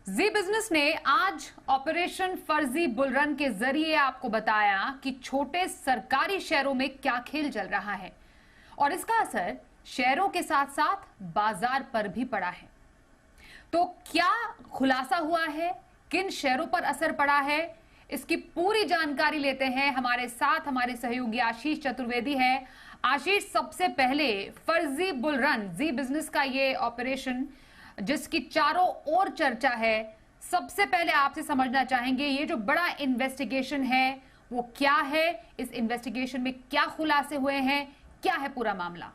जी business ने आज operation फर्जी बुलरन के जरिए आपको बताया कि छोटे सरकारी शेयरों में क्या खेल चल रहा है और इसका असर शेयरों के साथ साथ बाजार पर भी पड़ा है। तो क्या खुलासा हुआ है, किन शेयरों पर असर पड़ा है, इसकी पूरी जानकारी लेते हैं। हमारे साथ हमारे सहयोगी आशीष चतुर्वेदी है। आशीष, सबसे पहले फर्जी बुलरन जी बिजनेस का ये ऑपरेशन जिसकी चारों ओर चर्चा है, सबसे पहले आपसे समझना चाहेंगे ये जो बड़ा इन्वेस्टिगेशन है वो क्या है, इस इन्वेस्टिगेशन में क्या खुलासे हुए हैं, क्या है पूरा मामला?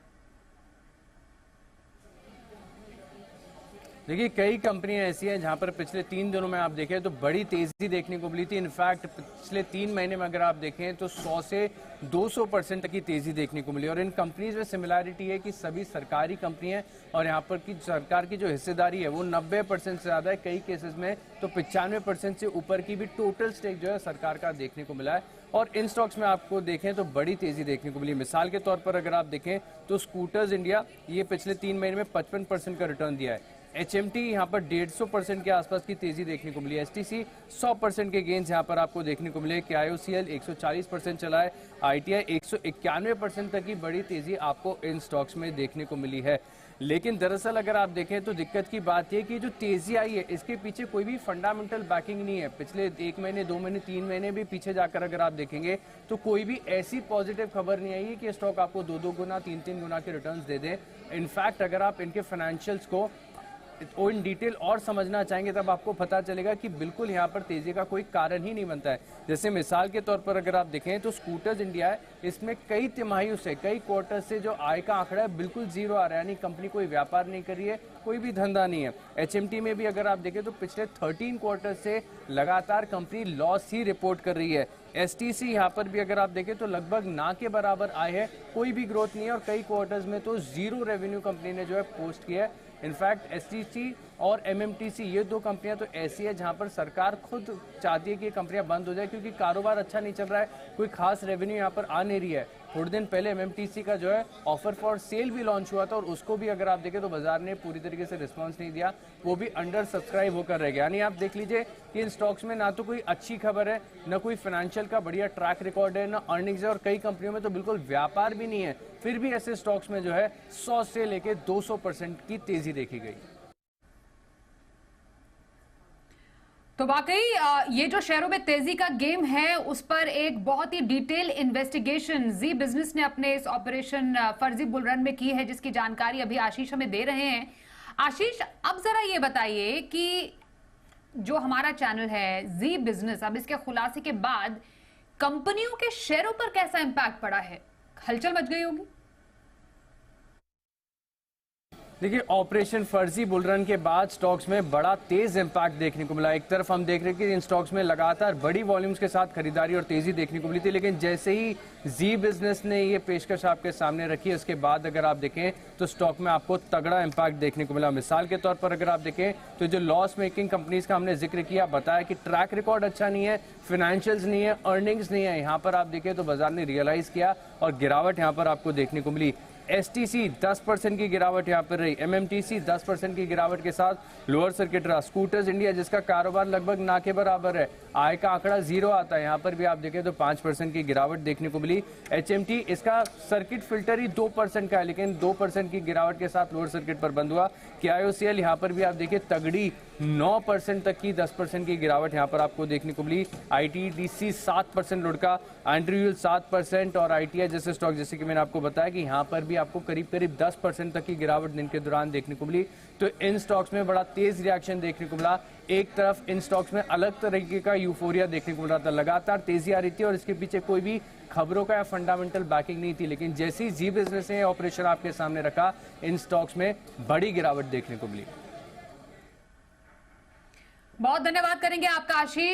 देखिए, कई कंपनियां ऐसी हैं जहां पर पिछले 3 दिनों में आप देखें तो बड़ी तेजी देखने को मिली थी। इनफैक्ट पिछले 3 महीने में अगर आप देखें तो 100 से 200% तक की तेजी देखने को मिली। और इन कंपनीज में सिमिलैरिटी है कि सभी सरकारी कंपनी है और यहाँ पर की सरकार की जो हिस्सेदारी है वो 90% से ज्यादा है, कई केसेस में तो 95% से ऊपर की भी टोटल स्टेक जो है सरकार का देखने को मिला है। और इन स्टॉक्स में आपको देखें तो बड़ी तेजी देखने को मिली। मिसाल के तौर पर अगर आप देखें तो स्कूटर्स इंडिया ये पिछले 3 महीने में 55% का रिटर्न दिया है। HMT यहाँ पर 150% के आसपास की तेजी देखने को मिली है। STC 100% के गेंस यहाँ पर आपको देखने को मिले। KIOCL 140% चला है। ITI 191% तक की बड़ी तेजी आपको इन स्टॉक्स में देखने को मिली है। लेकिन दरअसल अगर आप देखें तो दिक्कत की बात यह कि जो तेजी आई है इसके पीछे कोई भी फंडामेंटल बैकिंग नहीं है। पिछले 1 महीने, 2 महीने, 3 महीने भी पीछे जाकर अगर आप देखेंगे तो कोई भी ऐसी पॉजिटिव खबर नहीं आई है कि स्टॉक आपको 2-2 गुना, 3-3 गुना के रिटर्न्स दे दे। इनफैक्ट अगर आप इनके फाइनेंशियल्स को इन डिटेल और समझना चाहेंगे तब आपको पता चलेगा कि बिल्कुल यहाँ पर तेजी का कोई कारण ही नहीं बनता है। जैसे मिसाल के तौर पर अगर आप देखें तो स्कूटर्स इंडिया है, इसमें कई तिमाहियों से, कई क्वार्टर से जो आय का आंकड़ा है बिल्कुल जीरो आ रहा है, यानी कंपनी कोई व्यापार नहीं कर रही है, कोई भी धंधा नहीं है। HMT में भी अगर आप देखें तो पिछले 13 क्वार्टर से लगातार कंपनी लॉस ही रिपोर्ट कर रही है। STC यहाँ पर भी अगर आप देखें तो लगभग ना के बराबर आय है, कोई भी ग्रोथ नहीं है और कई क्वार्टर्स में तो जीरो रेवेन्यू कंपनी ने जो है पोस्ट किया है। इनफैक्ट STC और MMTC ये 2 कंपनियां तो ऐसी है जहां पर सरकार खुद चाहती है कि ये कंपनियां बंद हो जाए क्योंकि कारोबार अच्छा नहीं चल रहा है, कोई खास रेवेन्यू यहां पर आ नहीं रही है। थोड़े दिन पहले MMTC का जो है ऑफर फॉर सेल भी लॉन्च हुआ था और उसको भी अगर आप देखें तो बाजार ने पूरी तरीके से रिस्पांस नहीं दिया, वो भी अंडर सब्सक्राइब होकर रह गया। यानी आप देख लीजिए कि इन स्टॉक्स में ना तो कोई अच्छी खबर है, ना कोई फाइनेंशियल का बढ़िया ट्रैक रिकॉर्ड है, ना अर्निंग्स है और कई कंपनियों में तो बिल्कुल व्यापार भी नहीं है। फिर भी ऐसे स्टॉक्स में जो है 100 से लेकर 200% की तेजी देखी गई। तो वाकई ये जो शेयरों में तेजी का गेम है उस पर एक बहुत ही डिटेल इन्वेस्टिगेशन जी बिजनेस ने अपने इस ऑपरेशन फर्जी बुलरन में की है, जिसकी जानकारी अभी आशीष हमें दे रहे हैं। आशीष, अब जरा ये बताइए कि जो हमारा चैनल है जी बिजनेस, अब इसके खुलासे के बाद कंपनियों के शेयरों पर कैसा इंपैक्ट पड़ा है? हलचल मच गई होगी। देखिए, ऑपरेशन फर्जी बुलरन के बाद स्टॉक्स में बड़ा तेज इंपैक्ट देखने को मिला। एक तरफ हम देख रहे हैं कि इन स्टॉक्स में लगातार बड़ी वॉल्यूम्स के साथ खरीदारी और तेजी देखने को मिली थी, लेकिन जैसे ही जी बिजनेस ने ये पेशकश आपके सामने रखी, उसके बाद अगर आप देखें तो स्टॉक में आपको तगड़ा इंपैक्ट देखने को मिला। मिसाल के तौर पर अगर आप देखें तो जो लॉस मेकिंग कंपनीज का हमने जिक्र किया, बताया कि ट्रैक रिकॉर्ड अच्छा नहीं है, फाइनेंशियल्स नहीं है, अर्निंग्स नहीं है, यहाँ पर आप देखें तो बाजार ने रियलाइज किया और गिरावट यहाँ पर आपको देखने को मिली। STC 10% की गिरावट यहाँ पर रही, MMTC 10% की गिरावट के साथ लोअर सर्किट रहा। स्कूटर्स इंडिया जिसका कारोबार लगभग ना के बराबर है, आय का आंकड़ा जीरो आता है, यहाँ पर भी आप देखें तो 5% की गिरावट देखने को मिली। HMT इसका सर्किट फिल्टर ही 2% का है, लेकिन 2% की गिरावट के साथ लोअर सर्किट पर बंद हुआ। KIOCL यहाँ पर भी आप देखिए तगड़ी 9% तक की 10% की गिरावट यहाँ पर आपको देखने को मिली। ITDC 7% लुढ़का, एंड्रयूल 7% और ITI जैसे स्टॉक, जैसे कि मैंने आपको बताया कि यहाँ पर भी आपको करीब करीब 10% तक की गिरावट दिन के दौरान देखने को मिली। तो इन स्टॉक्स में बड़ा तेज रिएक्शन देखने को मिला। एक तरफ इन स्टॉक्स में अलग तरीके का यूफोरिया देखने को मिल रहा था, लगातार तेजी आ रही थी और इसके पीछे कोई भी खबरों का या फंडामेंटल बैकिंग नहीं थी, लेकिन जैसे ही जी बिजनेस ने ऑपरेशन आपके सामने रखा, इन स्टॉक्स में बड़ी गिरावट देखने को मिली। बहुत धन्यवाद करेंगे आपका आशीष।